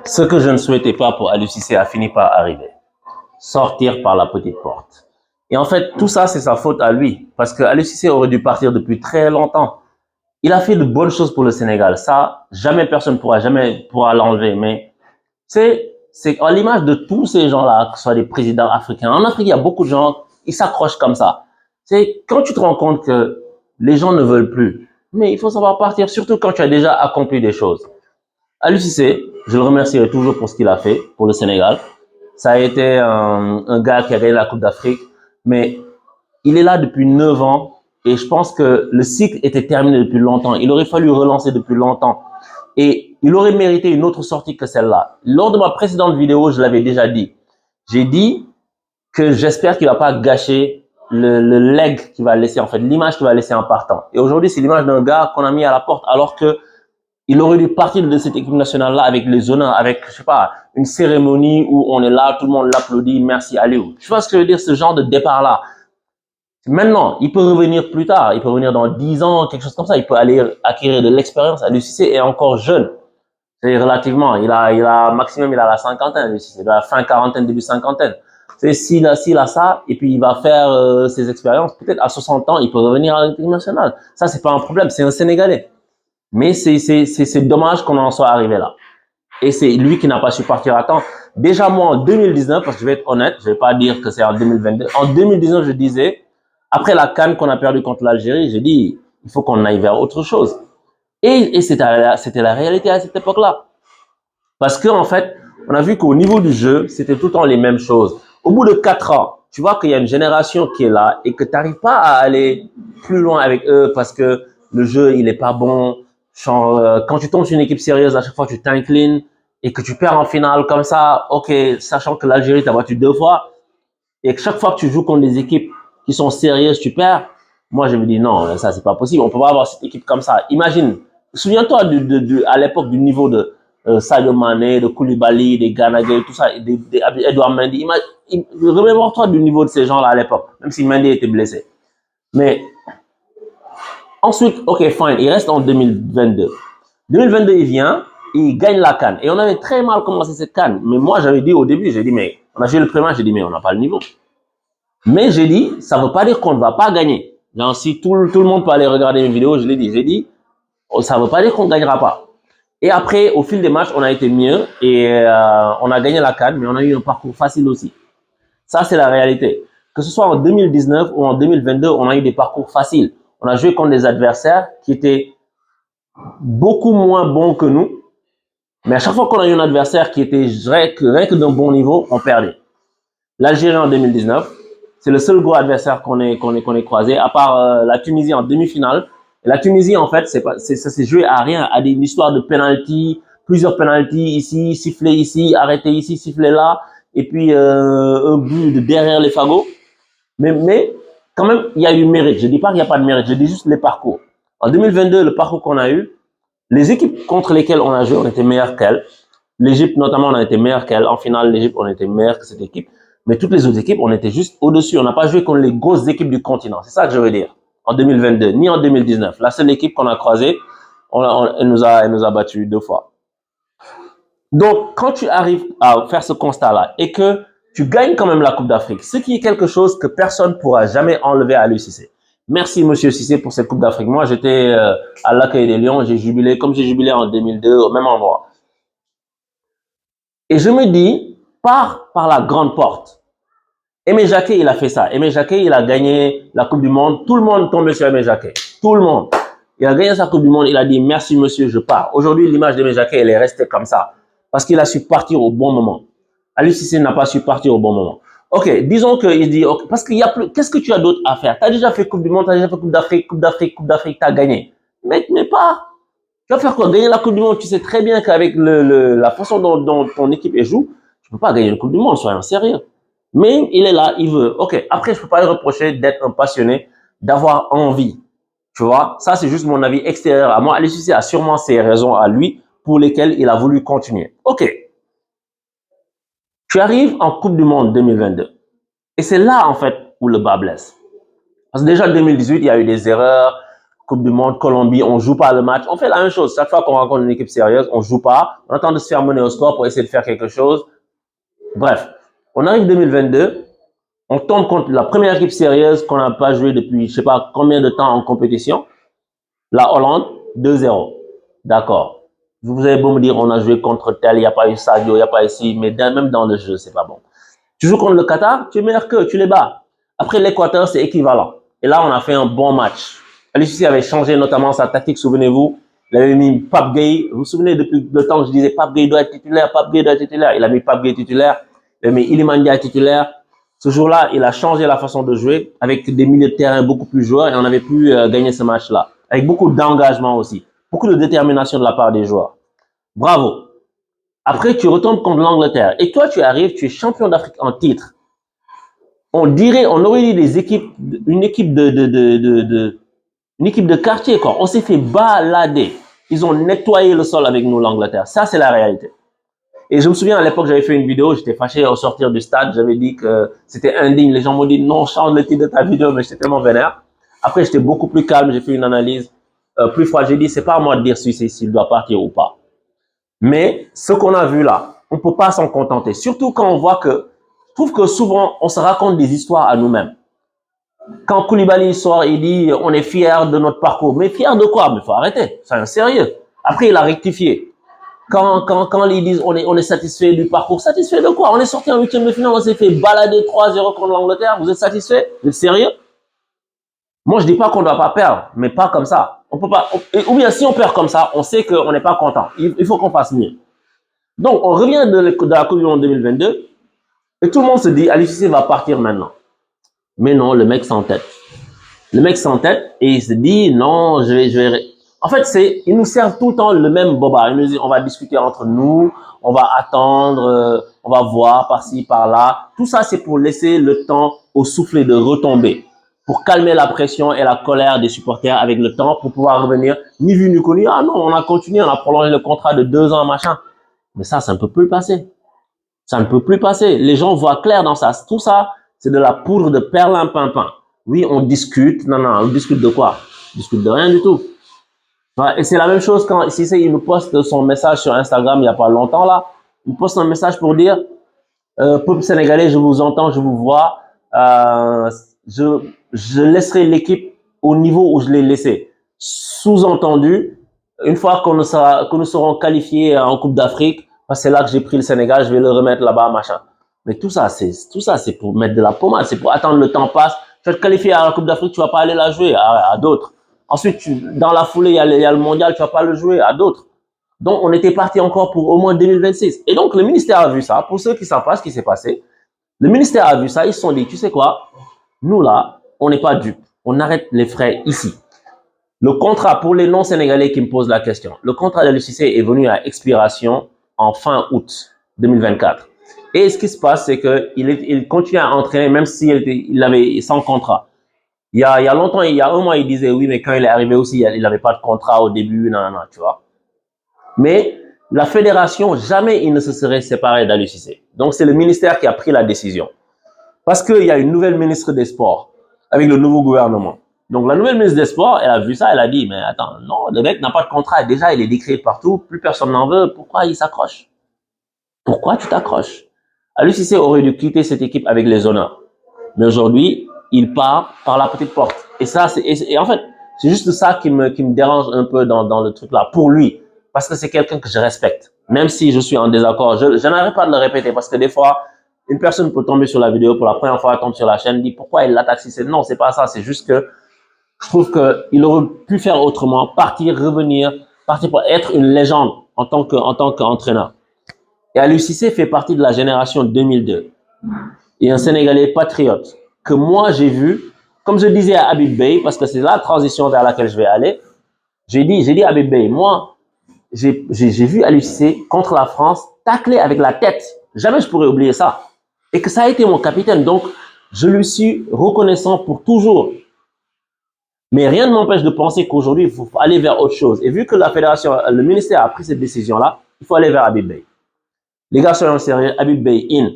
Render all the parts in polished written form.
Ce que je ne souhaitais pas pour Aliou Cissé a fini par arriver. Sortir par la petite porte. Et en fait, tout ça, c'est sa faute à lui. Parce que Aliou Cissé aurait dû partir depuis très longtemps. Il a fait de bonnes choses pour le Sénégal. Ça, jamais personne pourra l'enlever. Mais c'est à l'image de tous ces gens-là, que ce soit des présidents africains. En Afrique, il y a beaucoup de gens, ils s'accrochent comme ça. C'est quand tu te rends compte que les gens ne veulent plus. Mais il faut savoir partir, surtout quand tu as déjà accompli des choses. Aliou Cissé, je le remercierai toujours pour ce qu'il a fait pour le Sénégal. Ça a été un gars qui a gagné la Coupe d'Afrique, mais il est là depuis 9 ans et je pense que le cycle était terminé depuis longtemps. Il aurait fallu relancer depuis longtemps et il aurait mérité une autre sortie que celle-là. Lors de ma précédente vidéo, je l'avais déjà dit. J'ai dit que j'espère qu'il va pas gâcher le leg qu'il va laisser, en fait, l'image qu'il va laisser en partant. Et aujourd'hui, c'est l'image d'un gars qu'on a mis à la porte alors que il aurait dû partir de cette équipe nationale-là avec les honneurs, avec, je sais pas, une cérémonie où on est là, tout le monde l'applaudit, merci Aliou. Tu vois ce que je veux dire, ce genre de départ-là. Maintenant, il peut revenir plus tard, il peut revenir dans 10 ans, quelque chose comme ça, il peut aller acquérir de l'expérience. Aliou Cissé est encore jeune. C'est relativement, il a maximum, il a la cinquantaine, Aliou Cissé, il a la fin quarantaine, début cinquantaine. C'est s'il a ça, et puis il va faire ses expériences, peut-être à 60 ans, il peut revenir à l'équipe nationale. Ça, c'est pas un problème, c'est un Sénégalais. Mais c'est dommage qu'on en soit arrivé là. Et c'est lui qui n'a pas su partir à temps. Déjà, moi, en 2019, parce que je vais être honnête, je vais pas dire que c'est en 2022. En 2019, je disais, après la CAN qu'on a perdu contre l'Algérie, j'ai dit, il faut qu'on aille vers autre chose. Et c'était la réalité à cette époque-là. Parce que, en fait, on a vu qu'au niveau du jeu, c'était tout le temps les mêmes choses. Au bout de 4 ans, tu vois qu'il y a une génération qui est là et que tu n'arrives pas à aller plus loin avec eux parce que le jeu, il est pas bon. Genre, quand tu tombes sur une équipe sérieuse, à chaque fois, tu t'inclines et que tu perds en finale comme ça, ok, sachant que l'Algérie t'a battu 2 fois et que chaque fois que tu joues contre des équipes qui sont sérieuses, tu perds. Moi, je me dis non, ça, c'est pas possible. On peut pas avoir cette équipe comme ça. Imagine, souviens-toi à l'époque du niveau de Sadio Mané, de Koulibaly, des Gana Gueye, tout ça, Edouard Mendy. Remémore-toi du niveau de ces gens-là à l'époque, même si Mendy était blessé. Mais ensuite, ok, fine, il reste en 2022. 2022, il vient, il gagne la CAN. Et on avait très mal commencé cette CAN. Mais moi, j'avais dit au début, j'ai dit, mais on a joué le premier match, j'ai dit, mais on n'a pas le niveau. Mais j'ai dit, ça ne veut pas dire qu'on ne va pas gagner. Genre, si tout le monde peut aller regarder mes vidéos, je l'ai dit, j'ai dit, ça ne veut pas dire qu'on ne gagnera pas. Et après, au fil des matchs, on a été mieux et on a gagné la CAN, mais on a eu un parcours facile aussi. Ça, c'est la réalité. Que ce soit en 2019 ou en 2022, on a eu des parcours faciles. On a joué contre des adversaires qui étaient beaucoup moins bons que nous. Mais à chaque fois qu'on a eu un adversaire qui était rien que d'un bon niveau, on perdait. L'Algérie en 2019, c'est le seul gros adversaire qu'on ait croisé, à part la Tunisie en demi-finale. Et la Tunisie, en fait, ça s'est joué à rien, à une histoire de penalty, plusieurs penalties ici, sifflé ici, arrêté ici, sifflé là, et puis un but de derrière les fagots. Mais quand même, il y a eu mérite. Je dis pas qu'il n'y a pas de mérite, je dis juste les parcours. En 2022, le parcours qu'on a eu, les équipes contre lesquelles on a joué, on était meilleurs qu'elles. L'Égypte, notamment, on a été meilleurs qu'elle. En finale, l'Égypte, on était meilleurs que cette équipe. Mais toutes les autres équipes, on était juste au-dessus. On n'a pas joué contre les grosses équipes du continent. C'est ça que je veux dire. En 2022, ni en 2019. La seule équipe qu'on a croisée, elle nous a battus 2 fois. Donc, quand tu arrives à faire ce constat-là et que tu gagnes quand même la Coupe d'Afrique, ce qui est quelque chose que personne ne pourra jamais enlever à Aliou Cissé. Merci, monsieur Cissé, pour cette Coupe d'Afrique. Moi, j'étais à l'accueil des Lions. J'ai jubilé comme j'ai jubilé en 2002, au même endroit. Et je me dis, pars par la grande porte. Aimé Jacquet, il a fait ça. Aimé Jacquet, il a gagné la Coupe du Monde. Tout le monde tombait sur Aimé Jacquet. Tout le monde. Il a gagné sa Coupe du Monde. Il a dit, merci monsieur, je pars. Aujourd'hui, l'image d'Aimé Jacquet, elle est restée comme ça. Parce qu'il a su partir au bon moment. Aliou Cissé n'a pas su partir au bon moment. Ok, disons qu'il dit, okay, parce qu'il y a plus, qu'est-ce que tu as d'autre à faire? Tu as déjà fait Coupe du Monde, tu as déjà fait Coupe d'Afrique, tu as gagné. Mais pas. Tu vas faire quoi? Gagner la Coupe du Monde? Tu sais très bien qu'avec la façon dont ton équipe joue, tu peux pas gagner une Coupe du Monde, soyons sérieux. Mais il est là, il veut. Ok, après, je peux pas lui reprocher d'être un passionné, d'avoir envie. Tu vois, ça, c'est juste mon avis extérieur à moi. Aliou Cissé a sûrement ses raisons à lui pour lesquelles il a voulu continuer. Ok. Tu arrives en Coupe du Monde 2022. Et c'est là, en fait, où le bas blesse. Parce que déjà, en 2018, il y a eu des erreurs. Coupe du Monde, Colombie, on joue pas le match. On fait la même chose. Chaque fois qu'on rencontre une équipe sérieuse, on joue pas. On attend de se faire mener au score pour essayer de faire quelque chose. Bref, on arrive 2022. On tombe contre la première équipe sérieuse qu'on n'a pas joué depuis je sais pas combien de temps en compétition. La Hollande, 2-0. D'accord. Vous avez beau me dire, on a joué contre tel, il n'y a pas eu Sadio, il n'y a pas ici, mais même dans le jeu, c'est pas bon. Tu joues contre le Qatar, tu es meilleur qu'eux, tu les bats. Après l'Équateur, c'est équivalent. Et là, on a fait un bon match. Aliou Cissé avait changé notamment sa tactique, souvenez-vous. Il avait mis Pape Gueye. Vous vous souvenez, depuis le temps que je disais Pape Gueye doit être titulaire, Pape Gueye doit être titulaire. Il a mis Pape Gueye titulaire. Il a mis Iliman Ndiaye titulaire. Ce jour-là, il a changé la façon de jouer avec des milieux de terrain beaucoup plus joueurs et on avait pu gagner ce match-là. Avec beaucoup d'engagement aussi. Beaucoup de détermination de la part des joueurs. Bravo. Après, tu retombes contre l'Angleterre. Et toi, tu arrives, tu es champion d'Afrique en titre. On aurait dit une équipe de quartier, quoi. On s'est fait balader. Ils ont nettoyé le sol avec nous, l'Angleterre. Ça, c'est la réalité. Et je me souviens, à l'époque, j'avais fait une vidéo, j'étais fâché au sortir du stade, j'avais dit que c'était indigne. Les gens m'ont dit, non, change le titre de ta vidéo, mais j'étais tellement vénère. Après, j'étais beaucoup plus calme, j'ai fait une analyse plus froide. J'ai dit, c'est pas à moi de dire s'il doit partir ou pas. Mais ce qu'on a vu là, on peut pas s'en contenter. Surtout quand on voit que, je trouve que souvent, on se raconte des histoires à nous-mêmes. Quand Koulibaly sort, il dit, on est fiers de notre parcours. Mais fiers de quoi? Mais faut arrêter. C'est un sérieux. Après, il a rectifié. Quand ils disent, on est satisfait du parcours. Satisfait de quoi? On est sorti en huitième de finale, on s'est fait balader 3-0 contre l'Angleterre. Vous êtes satisfait? Vous êtes sérieux? Moi, je dis pas qu'on doit pas perdre, mais pas comme ça. On peut pas, ou bien si on perd comme ça, on sait qu'on n'est pas content. Il faut qu'on fasse mieux. Donc, on revient de la Coupe du Monde 2022 et tout le monde se dit, Aliou Cissé va partir maintenant. Mais non, le mec s'entête. Le mec s'entête et il se dit, non, je vais. En fait, ils nous servent tout le temps le même boba. Ils nous disent, on va discuter entre nous, on va attendre, on va voir par-ci, par-là. Tout ça, c'est pour laisser le temps au soufflet de retomber, pour calmer la pression et la colère des supporters avec le temps, pour pouvoir revenir, ni vu ni connu. Ah non, on a continué, on a prolongé le contrat de 2 ans, machin. Mais ça ne peut plus passer. Ça ne peut plus passer. Les gens voient clair dans ça. Tout ça, c'est de la poudre de perlimpinpin. Oui, on discute. Non, on discute de quoi? On discute de rien du tout. Et c'est la même chose quand Cissé, il nous poste son message sur Instagram il n'y a pas longtemps là. Il poste un message pour dire peuple sénégalais, je vous entends, je vous vois. Je laisserai l'équipe au niveau où je l'ai laissé. Sous-entendu, une fois que nous serons qualifiés en Coupe d'Afrique, c'est là que j'ai pris le Sénégal, je vais le remettre là-bas, machin. Mais tout ça, c'est pour mettre de la pommade, c'est pour attendre le temps passe. Tu vas te qualifier à la Coupe d'Afrique, tu vas pas aller la jouer à d'autres. Ensuite, dans la foulée, il y a le mondial, tu vas pas le jouer à d'autres. Donc, on était parti encore pour au moins 2026. Et donc, le ministère a vu ça. Pour ceux qui savent pas ce qui s'est passé, le ministère a vu ça. Ils se sont dit, tu sais quoi? Nous, là, on n'est pas dupes. On arrête les frais ici. Le contrat, pour les non-sénégalais qui me posent la question, le contrat de l'UCC est venu à expiration en fin août 2024. Et ce qui se passe, c'est qu'il continue à entraîner, même s'il avait sans contrat. Il y a longtemps, il y a un mois, il disait oui, mais quand il est arrivé aussi, il n'avait pas de contrat au début, non, tu vois. Mais la fédération, jamais il ne se serait séparé d'Aliou Cissé. Donc, c'est le ministère qui a pris la décision. Parce qu'il y a une nouvelle ministre des Sports avec le nouveau gouvernement. Donc, la nouvelle ministre des Sports, elle a vu ça, elle a dit, mais attends, non, le mec n'a pas de contrat. Déjà, il est décrié partout, plus personne n'en veut. Pourquoi il s'accroche? Pourquoi tu t'accroches? Aliou Cissé aurait dû quitter cette équipe avec les honneurs. Mais aujourd'hui, il part par la petite porte. Et ça, et en fait, c'est juste ça qui me dérange un peu dans le truc là, pour lui. Parce que c'est quelqu'un que je respecte. Même si je suis en désaccord, je n'arrête pas de le répéter parce que des fois, une personne peut tomber sur la vidéo pour la première fois, elle tombe sur la chaîne, dit pourquoi il l'attaque si c'est non, c'est pas ça, c'est juste que je trouve qu'il aurait pu faire autrement, partir, revenir, partir pour être une légende en tant qu'entraîneur. Et Aliou Cissé fait partie de la génération 2002. Et un Sénégalais patriote que moi j'ai vu, comme je disais à Habib Beye, parce que c'est la transition vers laquelle je vais aller, j'ai dit à Habib Beye, moi, j'ai vu Aliou Cissé contre la France tacler avec la tête. Jamais je pourrais oublier ça. Et que ça a été mon capitaine. Donc, je lui suis reconnaissant pour toujours. Mais rien ne m'empêche de penser qu'aujourd'hui, il faut aller vers autre chose. Et vu que la fédération, le ministère a pris cette décision-là, il faut aller vers Habib Beye. Les gars, soyons sérieux, Habib Beye in.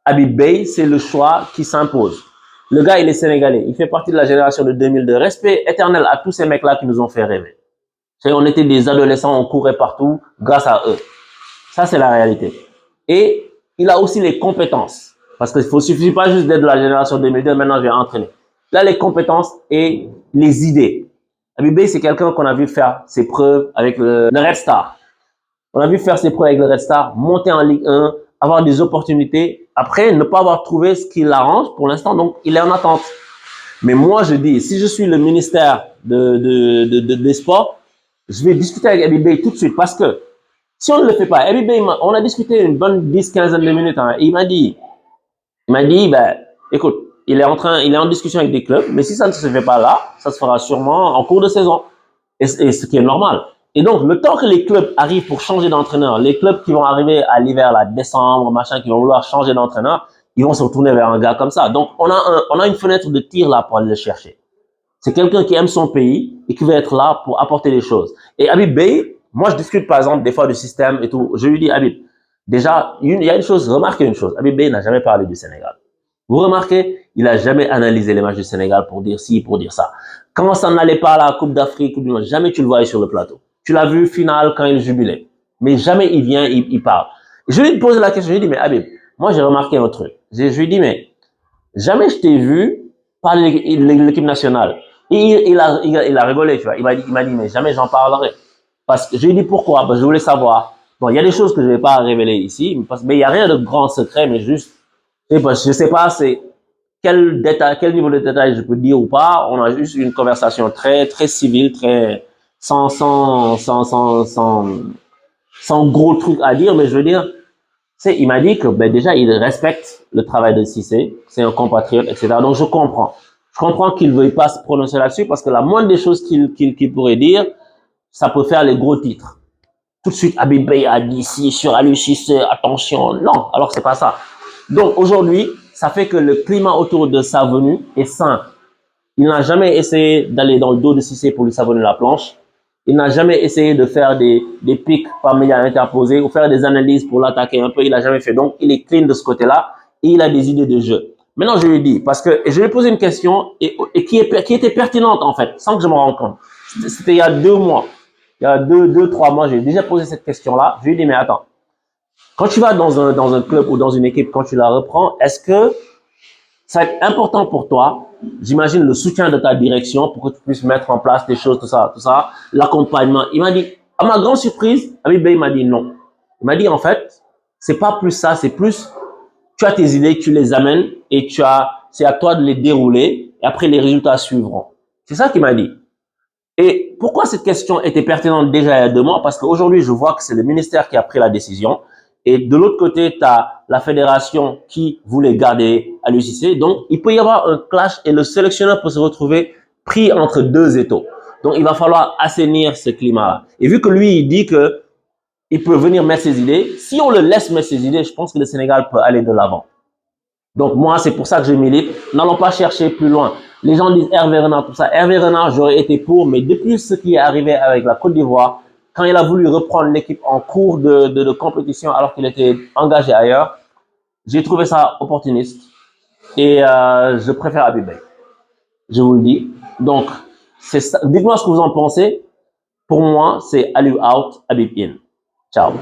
Habib Beye, c'est le choix qui s'impose. Le gars, il est sénégalais. Il fait partie de la génération de 2002. Respect éternel à tous ces mecs-là qui nous ont fait rêver. On était des adolescents, on courait partout grâce à eux. Ça, c'est la réalité. Et il a aussi les compétences. Parce qu'il ne suffit pas juste d'être de la génération 2002, maintenant je vais entraîner. Il a les compétences et les idées. Habib Beye, c'est quelqu'un qu'on a vu faire ses preuves avec le Red Star. On a vu faire ses preuves avec le Red Star, monter en Ligue 1, avoir des opportunités. Après, ne pas avoir trouvé ce qui l'arrange pour l'instant, donc il est en attente. Mais moi, je dis, si je suis le ministère des Sports, je vais discuter avec Habib Beye tout de suite parce que si on ne le fait pas, Habib Beye, on a discuté une bonne 10-15 de minutes, hein, et il m'a dit, ben, écoute, il est en discussion avec des clubs, mais si ça ne se fait pas là, ça se fera sûrement en cours de saison. Et ce qui est normal. Et donc, le temps que les clubs arrivent pour changer d'entraîneur, les clubs qui vont arriver à l'hiver, là, décembre, machin, qui vont vouloir changer d'entraîneur, ils vont se retourner vers un gars comme ça. Donc, on a une fenêtre de tir là pour aller le chercher. C'est quelqu'un qui aime son pays et qui veut être là pour apporter des choses. Et Habib Beye, moi, je discute par exemple des fois du système et tout. Je lui dis, Habib, déjà, il y a une chose, remarquez une chose. Habib Beye n'a jamais parlé du Sénégal. Vous remarquez, il a jamais analysé les matchs du Sénégal pour dire ci, pour dire ça. Quand ça n'allait pas à la Coupe d'Afrique, Coupe du Monde, jamais tu le voyais sur le plateau. Tu l'as vu finale quand il jubilait. Mais jamais il vient, il parle. Et je lui ai posé la question, je lui ai dit, mais Habib, moi j'ai remarqué un truc. Je lui ai dit, mais jamais je t'ai vu parler de l'équipe nationale. Et il a rigolé, tu vois. Il m'a dit, mais jamais j'en parlerai. Parce que je lui ai dit pourquoi, parce que je voulais savoir. Bon, il y a des choses que je ne vais pas révéler ici, mais il n'y a rien de grand secret, mais juste, je sais pas, c'est quel niveau de détail je peux dire ou pas. On a juste une conversation très, très civile, très, sans gros trucs à dire, mais je veux dire, il m'a dit que, ben, déjà, il respecte le travail de Cissé, c'est un compatriote, etc. Donc, je comprends. Je comprends qu'il ne veuille pas se prononcer là-dessus parce que la moindre des choses qu'il pourrait dire, ça peut faire les gros titres. Tout de suite, Habib Beye a dit ici sur Aliou Cissé, attention. Non, alors c'est pas ça. Donc aujourd'hui, ça fait que le climat autour de sa venue est sain. Il n'a jamais essayé d'aller dans le dos de Cissé pour lui savonner la planche. Il n'a jamais essayé de faire des pics par médias interposés ou faire des analyses pour l'attaquer un peu. Il n'a jamais fait. Donc, il est clean de ce côté-là et il a des idées de jeu. Maintenant, je lui dis, parce que je lui ai posé une question et qui était pertinente en fait, sans que je me rende compte. C'était il y a 2 mois. Il y a 3 mois, j'ai déjà posé cette question-là. Je lui ai dit, mais attends, quand tu vas dans un club ou dans une équipe, quand tu la reprends, est-ce que ça va être important pour toi, j'imagine, le soutien de ta direction pour que tu puisses mettre en place des choses, tout ça, l'accompagnement. Il m'a dit, à ma grande surprise, Habib Beye m'a dit non. Il m'a dit, en fait, c'est pas plus ça, c'est plus, tu as tes idées, tu les amènes et c'est à toi de les dérouler et après les résultats suivront. C'est ça qu'il m'a dit. Et pourquoi cette question était pertinente déjà il y a 2 mois? Parce qu'aujourd'hui, je vois que c'est le ministère qui a pris la décision. Et de l'autre côté, tu as la fédération qui voulait garder Aliou Cissé. Donc, il peut y avoir un clash et le sélectionneur peut se retrouver pris entre 2 étaux. Donc, il va falloir assainir ce climat-là. Et vu que lui, il dit que il peut venir mettre ses idées, si on le laisse mettre ses idées, je pense que le Sénégal peut aller de l'avant. Donc, moi, c'est pour ça que je milite. N'allons pas chercher plus loin. Les gens disent Hervé Renard, tout ça. Hervé Renard, j'aurais été pour, mais depuis ce qui est arrivé avec la Côte d'Ivoire, quand il a voulu reprendre l'équipe en cours de compétition alors qu'il était engagé ailleurs, j'ai trouvé ça opportuniste. Et je préfère Habib Beye. Je vous le dis. Donc, dites-moi ce que vous en pensez. Pour moi, c'est Aliou out, Habib in. Ciao.